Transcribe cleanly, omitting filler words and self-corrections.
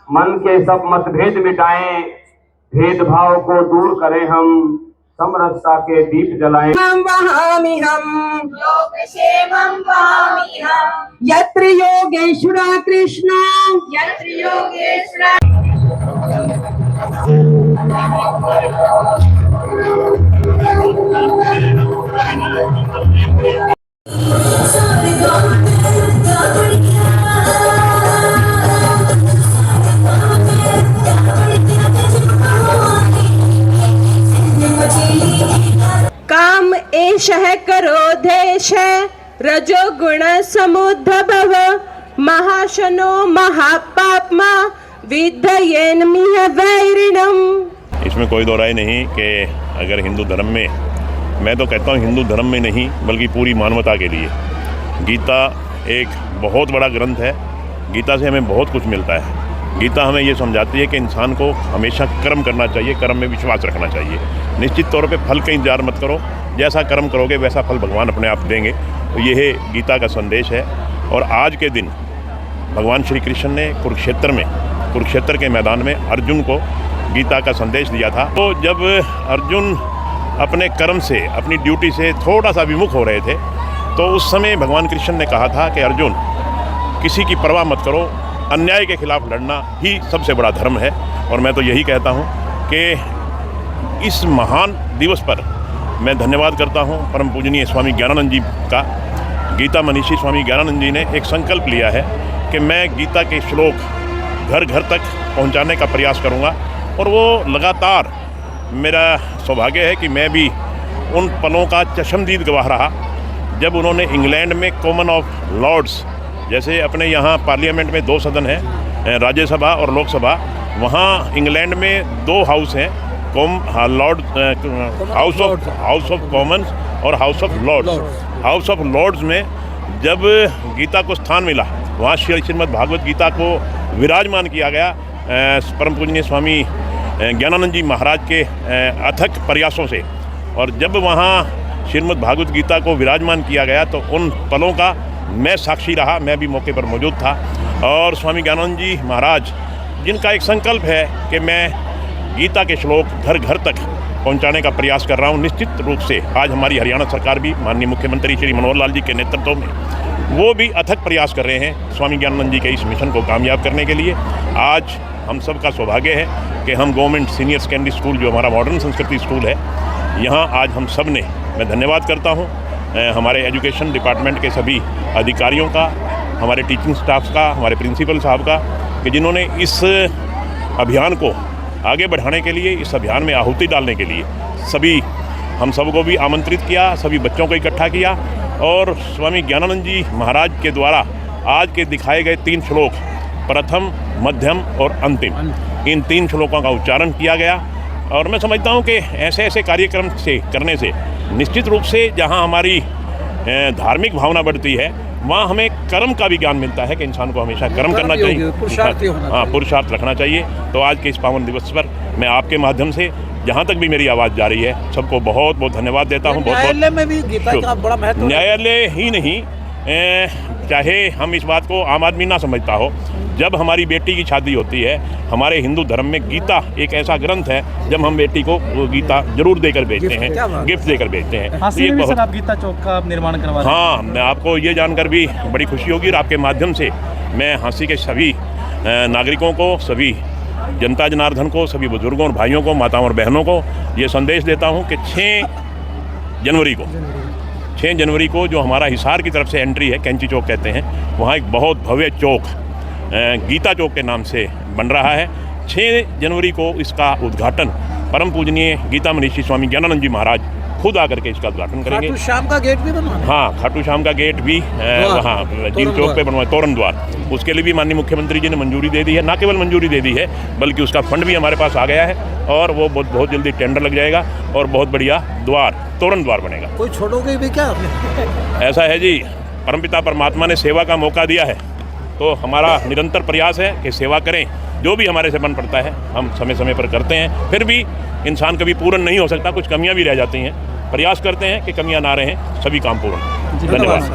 मन के सब मतभेद मिटाएं, भेदभाव को दूर करें, हम समरसता के दीप जलाएं। हम वहामि हम लोकक्षेमं वहाम्यहम् यत्र योगेश्वरा कृष्ण यत्र योगेश्वरः काम एषः करोधेश रजोगुण समुद्भव महाशनो महापाप्मा विद्धयेन्मिह वैरिणम्। इसमें कोई दो राय नहीं कि अगर हिंदू धर्म में, मैं तो कहता हूँ हिंदू धर्म में नहीं बल्कि पूरी मानवता के लिए गीता एक बहुत बड़ा ग्रंथ है। गीता से हमें बहुत कुछ मिलता है। गीता हमें ये समझाती है कि इंसान को हमेशा कर्म करना चाहिए, कर्म में विश्वास रखना चाहिए। निश्चित तौर पे फल का इंतजार मत करो, जैसा कर्म करोगे वैसा फल भगवान अपने आप देंगे। तो यह गीता का संदेश है। और आज के दिन भगवान श्री कृष्ण ने कुरुक्षेत्र के मैदान में अर्जुन को गीता का संदेश दिया था। तो जब अर्जुन अपने कर्म से, अपनी ड्यूटी से थोड़ा सा विमुख हो रहे थे, तो उस समय भगवान कृष्ण ने कहा था कि अर्जुन, किसी की परवाह मत करो, अन्याय के खिलाफ लड़ना ही सबसे बड़ा धर्म है। और मैं तो यही कहता हूँ कि इस महान दिवस पर मैं धन्यवाद करता हूँ परम पूजनीय स्वामी ज्ञानानंद जी का। गीता मनीषी स्वामी ज्ञानानंद जी ने एक संकल्प लिया है कि मैं गीता के श्लोक घर घर तक पहुँचाने का प्रयास करूँगा। और वो लगातार, मेरा सौभाग्य है कि मैं भी उन पलों का चश्मदीद गवाह रहा जब उन्होंने इंग्लैंड में कॉमन ऑफ लॉर्ड्स, जैसे अपने यहाँ पार्लियामेंट में 2 सदन हैं, राज्यसभा और लोकसभा, वहाँ इंग्लैंड में 2 हाउस हैं, हाउस ऑफ कॉमन्स और House of Lords. House of Lords में जब गीता को स्थान मिला, वहाँ श्रीमद् भागवत गीता को विराजमान किया गया परम पूजनीय स्वामी ज्ञानानंद जी महाराज के अथक प्रयासों से। और जब वहाँ श्रीमद् भागवत गीता को विराजमान किया गया तो उन पलों का मैं साक्षी रहा, मैं भी मौके पर मौजूद था। और स्वामी ज्ञानानंद जी महाराज, जिनका एक संकल्प है कि मैं गीता के श्लोक घर घर तक पहुंचाने का प्रयास कर रहा हूं, निश्चित रूप से आज हमारी हरियाणा सरकार भी, माननीय मुख्यमंत्री श्री मनोहर लाल जी के नेतृत्व में, वो भी अथक प्रयास कर रहे हैं स्वामी ज्ञानानंद जी के इस मिशन को कामयाब करने के लिए। आज हम सब का सौभाग्य है कि हम गवर्नमेंट सीनियर सेकेंडरी स्कूल, जो हमारा मॉडर्न संस्कृति स्कूल है, यहाँ आज हम सब ने, मैं धन्यवाद करता हूँ हमारे एजुकेशन डिपार्टमेंट के सभी अधिकारियों का, हमारे टीचिंग स्टाफ का, हमारे प्रिंसिपल साहब का, कि जिन्होंने इस अभियान को आगे बढ़ाने के लिए, इस अभियान में आहुति डालने के लिए सभी हम सबको भी आमंत्रित किया, सभी बच्चों को इकट्ठा किया। और स्वामी ज्ञानानंद जी महाराज के द्वारा आज के दिखाए गए 3 श्लोक, प्रथम, मध्यम और अंतिम, इन 3 श्लोकों का उच्चारण किया गया। और मैं समझता हूँ कि ऐसे ऐसे कार्यक्रम से करने से निश्चित रूप से जहाँ हमारी धार्मिक भावना बढ़ती है, वहाँ हमें कर्म का भी ज्ञान मिलता है कि इंसान को हमेशा कर्म करना चाहिए, पुरुषार्थ रखना चाहिए। तो आज के इस पावन दिवस पर मैं आपके माध्यम से, जहाँ तक भी मेरी आवाज़ जा रही है, सबको बहुत बहुत धन्यवाद देता हूँ। न्यायालय में भी गीता का बड़ा महत्व है। न्यायालय ही नहीं, चाहे हम इस बात को आम आदमी ना समझता हो, जब हमारी बेटी की शादी होती है, हमारे हिंदू धर्म में गीता एक ऐसा ग्रंथ है, जब हम बेटी को गीता जरूर देकर भेजते हैं, गिफ्ट देकर भेजते हैं। हासिल में सर आप गीता चौक का निर्माण करवा रहे हैं। हाँ, मैं आपको ये जानकर भी बड़ी खुशी होगी और आपके माध्यम से मैं हाँसी के सभी नागरिकों को, सभी जनता जनार्दन को, सभी बुजुर्गों और भाइयों को, माताओं और बहनों को ये संदेश देता हूँ कि 6 जनवरी को जो हमारा हिसार की तरफ से एंट्री है, कैंची चौक कहते हैं, वहाँ एक बहुत भव्य चौक गीता चौक के नाम से बन रहा है। 6 जनवरी को इसका उद्घाटन परम पूजनीय गीता मनीषी स्वामी ज्ञानानंद जी महाराज खुद आकर के इसका उद्घाटन करेंगे। खाटू श्याम का गेट भी बनवाना है। हाँ, खाटू श्याम का गेट भी वहाँ झील चौक पे बनवा, तोरण द्वार, उसके लिए भी माननीय मुख्यमंत्री जी ने मंजूरी दे दी है। ना केवल मंजूरी दे दी है बल्कि उसका फंड भी हमारे पास आ गया है और वो बहुत जल्दी टेंडर लग जाएगा और बहुत बढ़िया द्वार, तोरण द्वार बनेगा। कोई छोड़ोगे भी क्या? ऐसा है जी, परमपिता परमात्मा ने सेवा का मौका दिया है, तो हमारा निरंतर प्रयास है कि सेवा करें। जो भी हमारे से बन पड़ता है हम समय समय पर करते हैं। फिर भी इंसान कभी पूर्ण नहीं हो सकता, कुछ कमियां भी रह जाती हैं। प्रयास करते हैं कि कमियां ना रहें, सभी काम पूर्ण। धन्यवाद।